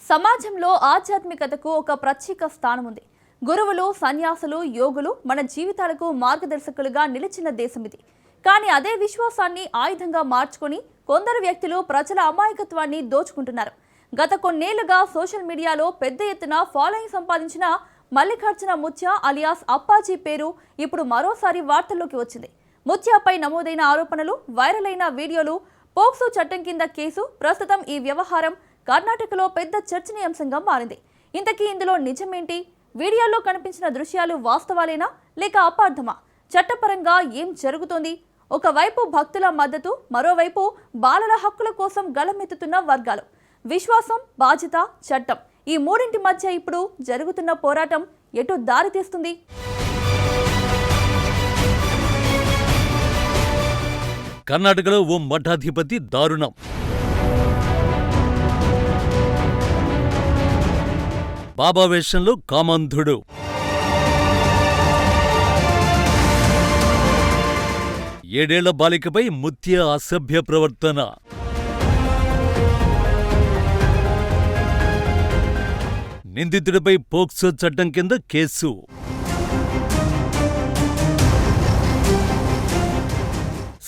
సమాజంలో ఆధ్యాత్మికతకు ఒక ప్రత్యేక స్థానం ఉంది. గురువులు, సన్యాసులు, యోగులు మన జీవితాలకు మార్గదర్శకులుగా నిలిచిన దేశం ఇది. కానీ అదే విశ్వాసాన్ని ఆయుధంగా మార్చుకొని కొందరు వ్యక్తులు ప్రజల అమాయకత్వాన్ని దోచుకుంటున్నారు. గత కొన్నేళ్లుగా సోషల్ మీడియాలో పెద్ద ఎత్తున ఫాలోయింగ్ సంపాదించిన మల్లికార్జున ముత్య అలియాస్ అప్పాజీ పేరు ఇప్పుడు మరోసారి వార్తల్లోకి వచ్చింది. ముత్యాపై నమోదైన ఆరోపణలు, వైరల్ అయిన వీడియోలు, పోక్సో చట్టం కింద కేసు, ప్రస్తుతం ఈ వ్యవహారం కర్ణాటకలో పెద్ద చర్చనీయాంశంగా మారింది. ఇంతకీ ఇందులో నిజమేంటి? వీడియోలో కనిపించిన దృశ్యాలు వాస్తవాలేనా లేక అపార్థమా? చట్టపరంగా ఏం జరుగుతోంది? ఒకవైపు భక్తుల మద్దతు, మరోవైపు బాలల హక్కుల కోసం గళమెత్తుతున్న వర్గాలు. విశ్వాసం, బాధ్యత, చట్టం, ఈ మూడింటి మధ్య ఇప్పుడు జరుగుతున్న పోరాటం ఎటు దారితీస్తుంది? కర్ణాటకలో ఓ మఠాధిపతి దారుణం. బాబా వేషంలో కామాంధుడు. ఏడేళ్ల బాలికపై ముత్య అసభ్య ప్రవర్తన. నిందితుడిపై పోక్సో చట్టం కింద కేసు.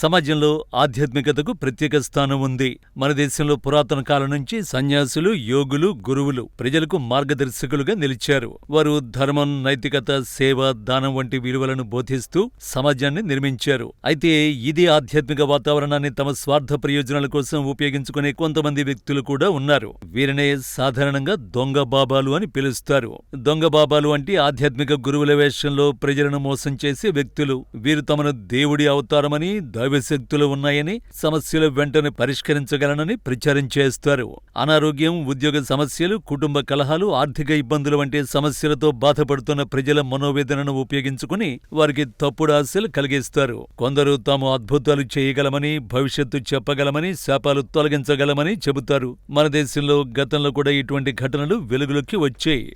సమాజంలో ఆధ్యాత్మికతకు ప్రత్యేక స్థానం ఉంది. మన దేశంలో పురాతన కాలం నుంచి సన్యాసులు, యోగులు, గురువులు ప్రజలకు మార్గదర్శకులుగా నిలిచారు. వారు ధర్మం, నైతికత, సేవ, దానం వంటి విలువలను బోధిస్తూ సమాజాన్ని నిర్మించారు. అయితే ఇదే ఆధ్యాత్మిక వాతావరణాన్ని తమ స్వార్థ ప్రయోజనాల కోసం ఉపయోగించుకునే కొంతమంది వ్యక్తులు కూడా ఉన్నారు. వీరినే సాధారణంగా దొంగ బాబాలు అని పిలుస్తారు. దొంగ బాబాలు అంటే ఆధ్యాత్మిక గురువుల వేషంలో ప్రజలను మోసం చేసే వ్యక్తులు. వీరు తమను దేవుడి అవతారమని, దైవశక్తులు ఉన్నాయని, సమస్యలు వెంటనే పరిష్కరించగలనని ప్రచారం చేస్తారు. అనారోగ్యం, ఉద్యోగ సమస్యలు, కుటుంబ కలహాలు, ఆర్థిక ఇబ్బందులు వంటి సమస్యలతో బాధపడుతున్న ప్రజల మనోవేదనను ఉపయోగించుకుని వారికి తప్పుడు ఆశలు కలిగిస్తారు. కొందరు తాము అద్భుతాలు చేయగలమని, భవిష్యత్తు చెప్పగలమని, శాపాలు తొలగించగలమని చెబుతారు. మన దేశంలో గతంలో కూడా ఇటువంటి ఘటనలు వెలుగులోకి వచ్చాయి.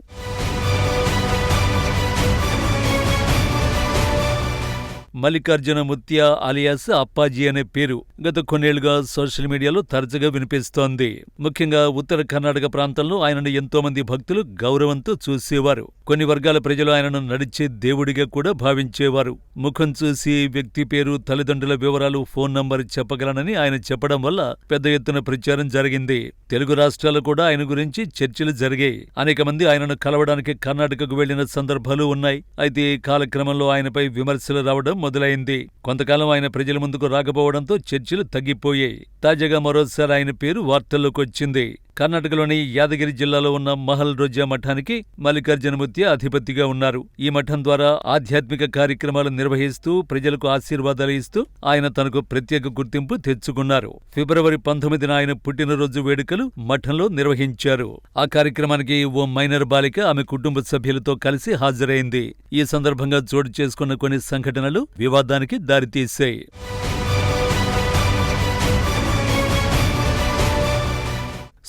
మల్లికార్జున ముత్య అలియాస్ అప్పాజీ అనే పేరు గత కొన్నేళ్లుగా సోషల్ మీడియాలో తరచుగా వినిపిస్తోంది. ముఖ్యంగా ఉత్తర కర్ణాటక ప్రాంతంలో ఆయనను ఎంతో మంది భక్తులు గౌరవంతో చూసేవారు. కొన్ని వర్గాల ప్రజలు ఆయనను నడిచే దేవుడిగా కూడా భావించేవారు. ముఖం చూసి వ్యక్తి పేరు, తల్లిదండ్రుల వివరాలు, ఫోన్ నంబర్ చెప్పగలనని ఆయన చెప్పడం వల్ల పెద్ద ఎత్తున ప్రచారం జరిగింది. తెలుగు రాష్ట్రాల్లో కూడా ఆయన గురించి చర్చలు జరిగాయి. అనేక మంది ఆయనను కలవడానికి కర్ణాటకకు వెళ్లిన సందర్భాలు ఉన్నాయి. అయితే కాలక్రమంలో ఆయనపై విమర్శలు రావడం మొదలైంది. కొంతకాలం ఆయన ప్రజల ముందుకు రాకపోవడంతో చర్చలు తగ్గిపోయాయి. తాజాగా మరోసారి ఆయన పేరు వార్తల్లోకి వచ్చింది. కర్ణాటకలోని యాదగిరి జిల్లాలో ఉన్న మహల్ రోజా మఠానికి మల్లికార్జున ముత్య అధిపతిగా ఉన్నారు. ఈ మఠం ద్వారా ఆధ్యాత్మిక కార్యక్రమాలు నిర్వహిస్తూ ప్రజలకు ఆశీర్వాదాలు ఇస్తూ ఆయన తనకు ప్రత్యేక గుర్తింపు తెచ్చుకున్నారు. ఫిబ్రవరి 19న ఆయన పుట్టినరోజు వేడుకలు మఠంలో నిర్వహించారు. ఆ కార్యక్రమానికి ఓ మైనర్ బాలిక ఆమె కుటుంబ సభ్యులతో కలిసి హాజరైంది. ఈ సందర్భంగా చోటు చేసుకున్న కొన్ని సంఘటనలు వివాదానికి దారితీశాయి.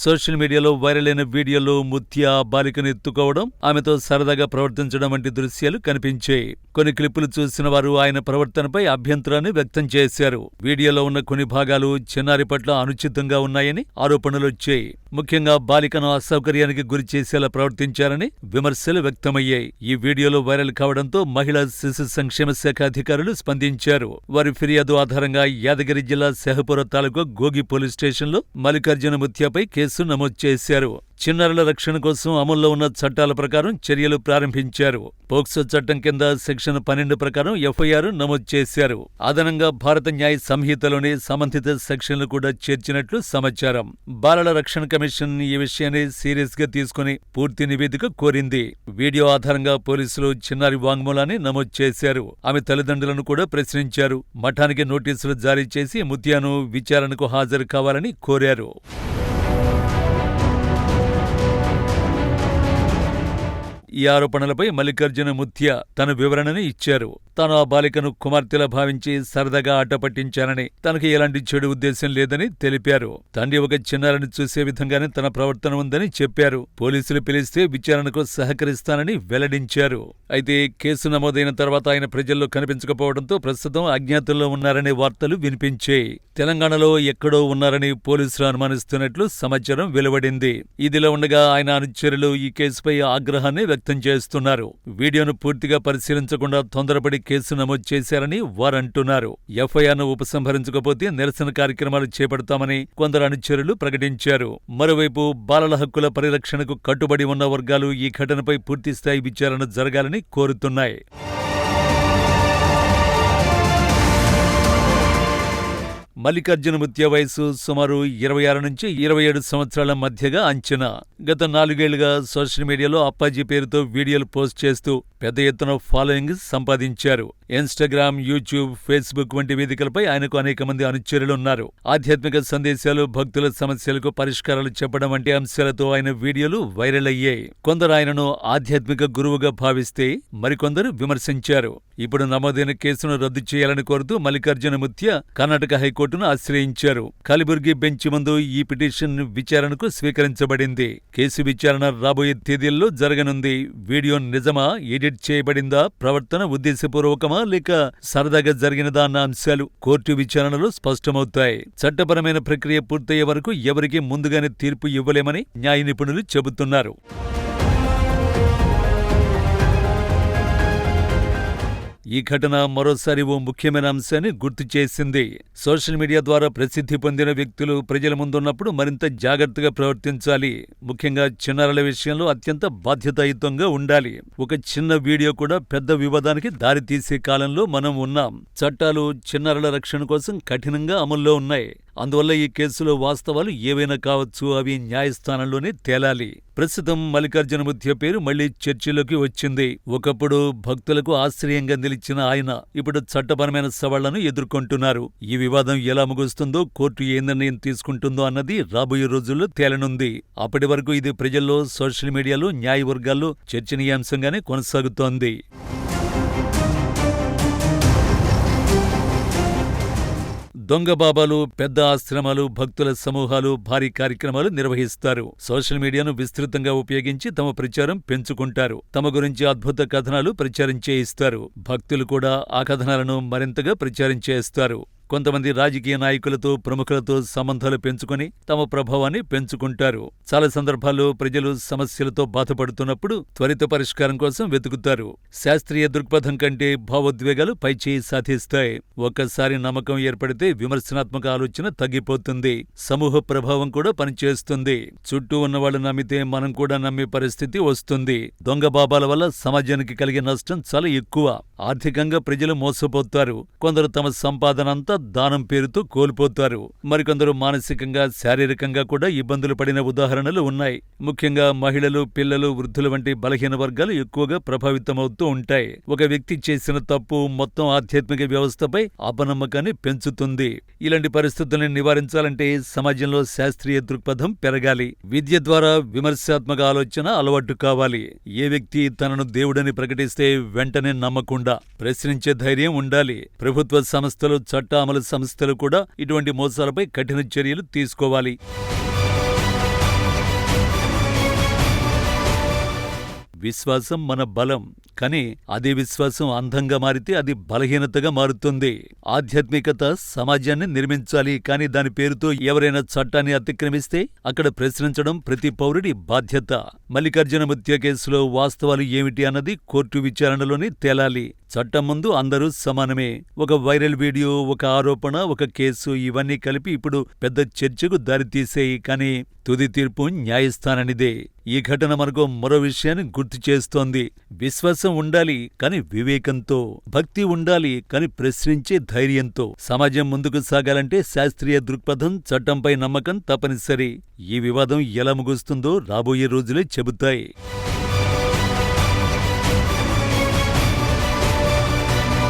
సోషల్ మీడియాలో వైరల్ అయిన వీడియోలో ముత్య బాలికను ఎత్తుకోవడం, ఆమెతో సరదాగా ప్రవర్తించడం వంటి దృశ్యాలు కనిపించాయి. కొన్ని క్లిప్పులు చూసిన వారు ఆయన ప్రవర్తనపై అభ్యంతరాన్ని వ్యక్తం చేశారు. వీడియోలో ఉన్న కొన్ని భాగాలు చిన్నారి పట్ల అనుచితంగా ఉన్నాయని ఆరోపణలొచ్చాయి. ముఖ్యంగా బాలికను అసౌకర్యానికి గురి చేసేలా ప్రవర్తించారని విమర్శలు వ్యక్తమయ్యాయి. ఈ వీడియోలో వైరల్ కావడంతో మహిళా శిశు సంక్షేమ శాఖ అధికారులు స్పందించారు. వారి ఫిర్యాదు ఆధారంగా యాదగిరి జిల్లా శహపుర తాలూకా గోగి పోలీస్ స్టేషన్లో మల్లికార్జున ముత్యపై కేసు నమోదు చేశారు. చిన్నారుల రక్షణ కోసం అమల్లో ఉన్న చట్టాల ప్రకారం చర్యలు ప్రారంభించారు. పోక్సో చట్టం కింద సెక్షన్ 12 ప్రకారం ఎఫ్ఐఆర్ నమోదు చేశారు. అదనంగా భారత న్యాయ సంహితలోని సంబంధిత సెక్షన్లు కూడా చేర్చినట్లు సమాచారం. బాలల రక్షణ కమిషన్ ఈ విషయాన్ని సీరియస్ గా తీసుకుని పూర్తి నివేదిక కోరింది. వీడియో ఆధారంగా పోలీసులు చిన్నారి వాంగ్మూలాన్ని నమోదు చేశారు. ఆమె తల్లిదండ్రులను కూడా ప్రశ్నించారు. మఠానికి నోటీసులు జారీ చేసి ముత్యాను విచారణకు హాజరు కావాలని కోరారు. ఈ ఆరోపణలపై మల్లికార్జున ముత్య తన వివరణను ఇచ్చారు. తాను ఆ బాలికను కుమార్తెలా భావించి సరదాగా ఆట పట్టించానని, తనకు ఎలాంటి చెడు ఉద్దేశం లేదని తెలిపారు. తండ్రి ఒక చిన్నారిని చూసే విధంగానే తన ప్రవర్తన ఉందని చెప్పారు. పోలీసులు పిలిస్తే విచారణకు సహకరిస్తానని వెల్లడించారు. అయితే కేసు నమోదైన తర్వాత ఆయన ప్రజల్లో కనిపించకపోవడంతో ప్రస్తుతం అజ్ఞాతంలో ఉన్నారనే వార్తలు వినిపించాయి. తెలంగాణలో ఎక్కడో ఉన్నారని పోలీసులు అనుమానిస్తున్నట్లు సమాచారం వెలువడింది. ఇదిలా ఉండగా ఆయన అనుచరులు ఈ కేసుపై ఆగ్రహాన్ని వ్యక్తం చేస్తున్నారు. వీడియోను పూర్తిగా పరిశీలించకుండా తొందరపడి కేసు నమోదు చేశారని వారంటున్నారు. ఎఫ్ఐఆర్ను ఉపసంహరించకపోతే నిరసన కార్యక్రమాలు చేపడతామని కొందరు అనుచరులు ప్రకటించారు. మరోవైపు బాలల హక్కుల పరిరక్షణకు కట్టుబడి ఉన్న వర్గాలు ఈ ఘటనపై పూర్తిస్థాయి విచారణ జరగాలని కోరుతున్నాయి. మల్లికార్జున ముత్య వయసు సుమారు 26 నుంచి 27 సంవత్సరాల మధ్యగా అంచనా. గత 4 ఏళ్లుగా సోషల్ మీడియాలో అప్పాజీ పేరుతో వీడియోలు పోస్ట్ చేస్తూ పెద్ద ఎత్తున ఫాలోయింగ్ సంపాదించారు. ఇన్స్టాగ్రామ్, యూట్యూబ్, ఫేస్బుక్ వంటి వేదికలపై ఆయనకు అనేక మంది అనుచరులున్నారు. ఆధ్యాత్మిక సందేశాలు, భక్తుల సమస్యలకు పరిష్కారాలు చెప్పడం వంటి అంశాలతో ఆయన వీడియోలు వైరల్ అయ్యాయి. కొందరు ఆయనను ఆధ్యాత్మిక గురువుగా భావిస్తే మరికొందరు విమర్శించారు. ఇప్పుడు నమోదైన కేసును రద్దు చేయాలని కోరుతూ మల్లికార్జున ముత్య కర్ణాటక హైకోర్టును ఆశ్రయించారు. కలబుర్గి బెంచ్ ముందు ఈ పిటిషన్ విచారణకు స్వీకరించబడింది. కేసు విచారణ రాబోయే తేదీల్లో జరగనుంది. వీడియో నిజమా, ఎడిట్ చేయబడిందా, ప్రవర్తన ఉద్దేశపూర్వకమా లేక సరదాగా జరిగినదా అన్న అంశాలు కోర్టు విచారణలో స్పష్టమవుతాయి. చట్టపరమైన ప్రక్రియ పూర్తయ్యే వరకు ఎవరికీ ముందుగానే తీర్పు ఇవ్వలేమని న్యాయ నిపుణులు చెబుతున్నారు. ఈ ఘటన మరోసారి ఓ ముఖ్యమైన అంశాన్ని గుర్తు చేసింది. సోషల్ మీడియా ద్వారా ప్రసిద్ధి పొందిన వ్యక్తులు ప్రజల ముందున్నప్పుడు మరింత జాగ్రత్తగా ప్రవర్తించాలి. ముఖ్యంగా చిన్నారుల విషయంలో అత్యంత బాధ్యతాయుతంగా ఉండాలి. ఒక చిన్న వీడియో కూడా పెద్ద వివాదానికి దారితీసే కాలంలో మనం ఉన్నాం. చట్టాలు చిన్నారుల రక్షణ కోసం కఠినంగా అమల్లో ఉన్నాయి. అందువల్ల ఈ కేసులో వాస్తవాలు ఏవైనా కావచ్చు, అవి న్యాయస్థానంలోనే తేలాలి. ప్రస్తుతం మల్లికార్జున ముత్య పేరు మళ్లీ చర్చలోకి వచ్చింది. ఒకప్పుడు భక్తులకు ఆశ్రయంగా నిలిచిన ఆయన ఇప్పుడు చట్టపరమైన సవాళ్లను ఎదుర్కొంటున్నారు. ఈ వివాదం ఎలా ముగుస్తుందో, కోర్టు ఏ నిర్ణయం తీసుకుంటుందో అన్నది రాబోయే రోజుల్లో తేలనుంది. అప్పటి వరకు ఇది ప్రజల్లో, సోషల్ మీడియాలో, న్యాయ వర్గాల్లో చర్చనీయాంశంగానే కొనసాగుతోంది. దొంగ బాబాలు, పెద్ద ఆశ్రమాలు, భక్తుల సమూహాలు భారీ కార్యక్రమాలు నిర్వహిస్తారు. సోషల్ మీడియాను విస్తృతంగా ఉపయోగించి తమ ప్రచారం పెంచుకుంటారు. తమ గురించి అద్భుత కథనాలు ప్రచారం చేయిస్తారు. భక్తులు కూడా ఆ కథనాలను మరింతగా ప్రచారం చేస్తారు. కొంతమంది రాజకీయ నాయకులతో, ప్రముఖులతో సంబంధాలు పెంచుకుని తమ ప్రభావాన్ని పెంచుకుంటారు. చాలా సందర్భాల్లో ప్రజలు సమస్యలతో బాధపడుతున్నప్పుడు త్వరిత పరిష్కారం కోసం వెతుకుతారు. శాస్త్రీయ దృక్పథం కంటే భావోద్వేగాలు పైచేయి సాధిస్తాయి. ఒక్కసారి నమ్మకం ఏర్పడితే విమర్శనాత్మక ఆలోచన తగ్గిపోతుంది. సమూహ ప్రభావం కూడా పనిచేస్తుంది. చుట్టూ ఉన్నవాళ్లు నమ్మితే మనం కూడా నమ్మే పరిస్థితి వస్తుంది. దొంగ బాబాల వల్ల సమాజానికి కలిగే నష్టం చాలా ఎక్కువ. ఆర్థికంగా ప్రజలు మోసపోతారు. కొందరు తమ సంపాదనంతా దానం పేరుతో కోల్పోతారు. మరికొందరు మానసికంగా, శారీరకంగా కూడా ఇబ్బందులు పడిన ఉదాహరణలు ఉన్నాయి. ముఖ్యంగా మహిళలు, పిల్లలు, వృద్ధుల వంటి బలహీన వర్గాలు ఎక్కువగా ప్రభావితమవుతూ ఉంటాయి. ఒక వ్యక్తి చేసిన తప్పు మొత్తం ఆధ్యాత్మిక వ్యవస్థపై అపనమ్మకాన్ని పెంచుతుంది. ఇలాంటి పరిస్థితుల్ని నివారించాలంటే సమాజంలో శాస్త్రీయ దృక్పథం పెరగాలి. విద్య ద్వారా విమర్శాత్మక ఆలోచన అలవాటు కావాలి. ఏ వ్యక్తి తనను దేవుడని ప్రకటిస్తే వెంటనే నమ్మకుండా ప్రశ్నించే ధైర్యం ఉండాలి. ప్రభుత్వ సంస్థలు, చట్ట అమలు సంస్థలు కూడా ఇటువంటి మోసాలపై కఠిన చర్యలు తీసుకోవాలి. విశ్వాసం మన బలం. కానీ అదే విశ్వాసం అంధంగా మారితే అది బలహీనతగా మారుతుంది. ఆధ్యాత్మికత సమాజాన్ని నిర్మించాలి, కానీ దాని పేరుతో ఎవరైనా చట్టాన్ని అతిక్రమిస్తే అక్కడ ప్రశ్నించడం ప్రతి పౌరుడి బాధ్యత. మల్లికార్జున ముత్య కేసులో వాస్తవాలు ఏమిటి అన్నది కోర్టు విచారణలోనే తేలాలి. చట్టం ముందు అందరూ సమానమే. ఒక వైరల్ వీడియో, ఒక ఆరోపణ, ఒక కేసు ఇవన్నీ కలిపి ఇప్పుడు పెద్ద చర్చకు దారితీసేయి. కానీ తుది తీర్పు న్యాయస్థానానిదే. ఈ ఘటన మనకు మరో విషయాన్ని గుర్తు చేస్తోంది. విశ్వాసం ఉండాలి, కాని వివేకంతో. భక్తి ఉండాలి, కాని ప్రశ్నించే ధైర్యంతో. సమాజం ముందుకు సాగాలంటే శాస్త్రీయ దృక్పథం, చట్టంపై నమ్మకం తప్పనిసరి. ఈ వివాదం ఎలా ముగుస్తుందో రాబోయే రోజులే చెబుతాయి.